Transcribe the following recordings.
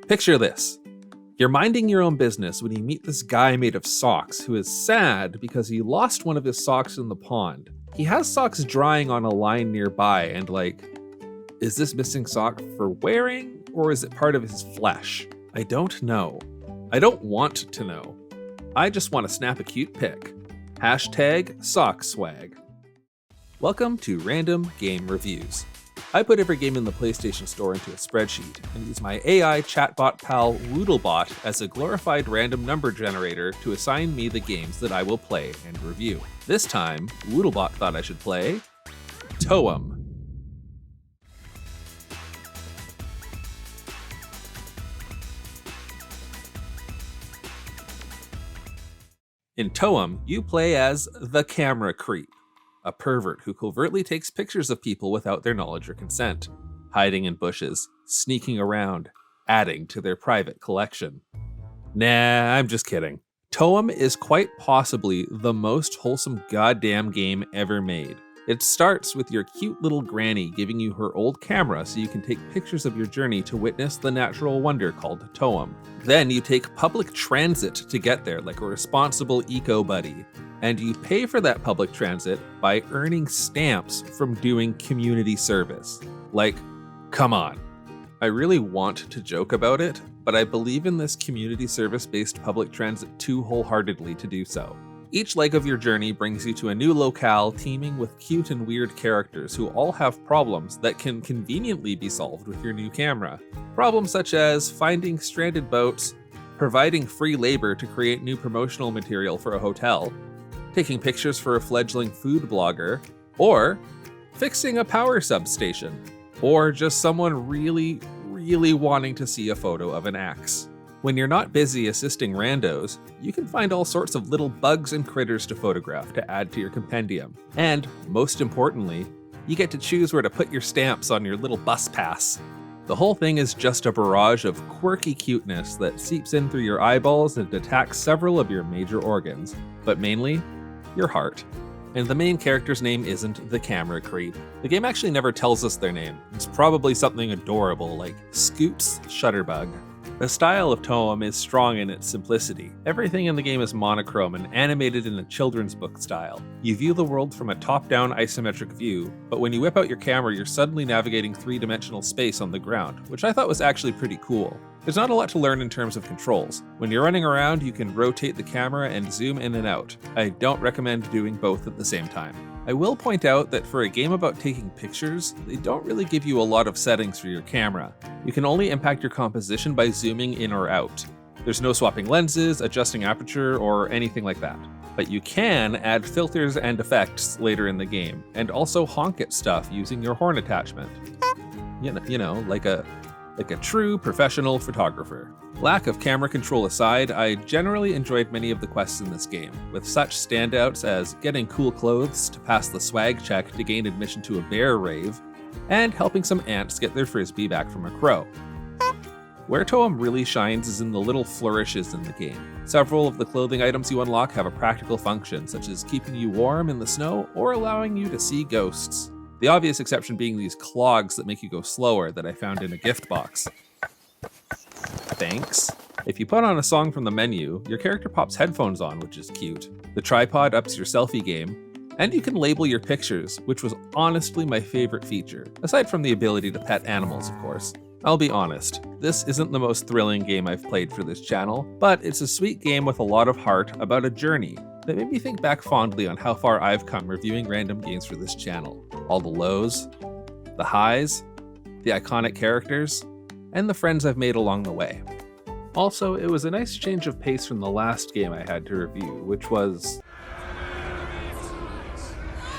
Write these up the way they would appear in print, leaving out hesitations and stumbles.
Picture this. You're minding your own business when you meet this guy made of socks who is sad because he lost one of his socks in the pond. He has socks drying on a line nearby and is this missing sock for wearing or is it part of his flesh? I don't know. I don't want to know. I just want to snap a cute pic. Hashtag sock swag. Welcome to Random Game Reviews. I put every game in the PlayStation Store into a spreadsheet and use my AI chatbot pal Woodlebot as a glorified random number generator to assign me the games that I will play and review. This time, Woodlebot thought I should play TOEM. In TOEM, you play as the camera creep, a pervert who covertly takes pictures of people without their knowledge or consent, hiding in bushes, sneaking around, adding to their private collection. Nah, I'm just kidding. TOEM is quite possibly the most wholesome goddamn game ever made. It starts with your cute little granny giving you her old camera so you can take pictures of your journey to witness the natural wonder called TOEM. Then you take public transit to get there like a responsible eco-buddy. And you pay for that public transit by earning stamps from doing community service. Come on. I really want to joke about it, but I believe in this community service-based public transit too wholeheartedly to do so. Each leg of your journey brings you to a new locale teeming with cute and weird characters who all have problems that can conveniently be solved with your new camera. Problems such as finding stranded boats, providing free labor to create new promotional material for a hotel, taking pictures for a fledgling food blogger, or fixing a power substation, or just someone really wanting to see a photo of an axe. When you're not busy assisting randos, you can find all sorts of little bugs and critters to photograph to add to your compendium. And, most importantly, you get to choose where to put your stamps on your little bus pass. The whole thing is just a barrage of quirky cuteness that seeps in through your eyeballs and attacks several of your major organs, but mainly, your heart. And the main character's name isn't the camera creep. The game actually never tells us their name. It's probably something adorable like Scoots Shutterbug. The style of TOEM is strong in its simplicity. Everything in the game is monochrome and animated in a children's book style. You view the world from a top-down isometric view, but when you whip out your camera, you're suddenly navigating three-dimensional space on the ground, which I thought was actually pretty cool. There's not a lot to learn in terms of controls. When you're running around, you can rotate the camera and zoom in and out. I don't recommend doing both at the same time. I will point out that for a game about taking pictures, they don't really give you a lot of settings for your camera. You can only impact your composition by zooming in or out. There's no swapping lenses, adjusting aperture, or anything like that. But you can add filters and effects later in the game, and also honk at stuff using your horn attachment. You know, like a true professional photographer. Lack of camera control aside, I generally enjoyed many of the quests in this game, with such standouts as getting cool clothes to pass the swag check to gain admission to a bear rave, and helping some ants get their frisbee back from a crow. Where TOEM really shines is in the little flourishes in the game. Several of the clothing items you unlock have a practical function, such as keeping you warm in the snow or allowing you to see ghosts. The obvious exception being these clogs that make you go slower that I found in a gift box. Thanks. If you put on a song from the menu, your character pops headphones on, which is cute. The tripod ups your selfie game, and you can label your pictures, which was honestly my favorite feature, aside from the ability to pet animals, of course. I'll be honest, this isn't the most thrilling game I've played for this channel, but it's a sweet game with a lot of heart about a journey that made me think back fondly on how far I've come reviewing random games for this channel. All the lows, the highs, the iconic characters, and the friends I've made along the way. Also, it was a nice change of pace from the last game I had to review, which was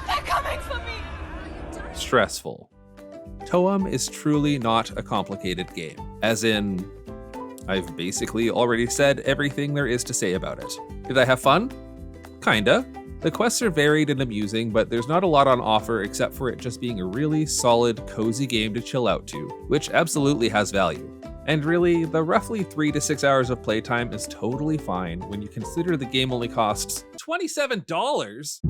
They're coming for me! Stressful. TOEM is truly not a complicated game, as in, I've basically already said everything there is to say about it. Did I have fun? Kinda. The quests are varied and amusing, but there's not a lot on offer except for it just being a really solid, cozy game to chill out to, which absolutely has value. And really, the roughly 3 to 6 hours of playtime is totally fine when you consider the game only costs $27.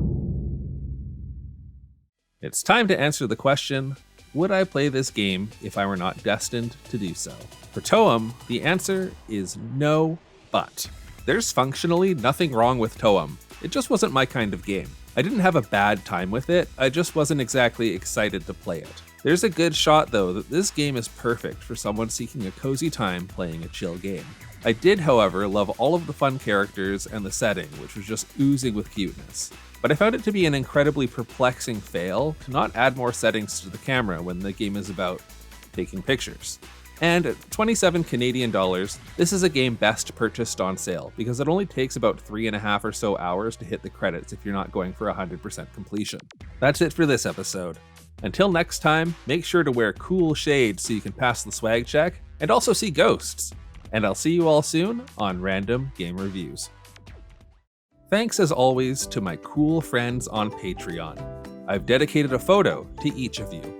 It's time to answer the question, Would I play this game if I were not destined to do so? For TOEM, the answer is no, but. There's functionally nothing wrong with TOEM. It just wasn't my kind of game. I didn't have a bad time with it, I just wasn't exactly excited to play it. There's a good shot though that this game is perfect for someone seeking a cozy time playing a chill game. I did, however, love all of the fun characters and the setting, which was just oozing with cuteness. But I found it to be an incredibly perplexing fail to not add more settings to the camera when the game is about taking pictures. And at 27 Canadian dollars, this is a game best purchased on sale because it only takes about 3.5 or so hours to hit the credits if you're not going for 100% completion. That's it for this episode. Until next time, make sure to wear cool shades so you can pass the swag check and also see ghosts. And I'll see you all soon on Random Game Reviews. Thanks as always to my cool friends on Patreon. I've dedicated a photo to each of you.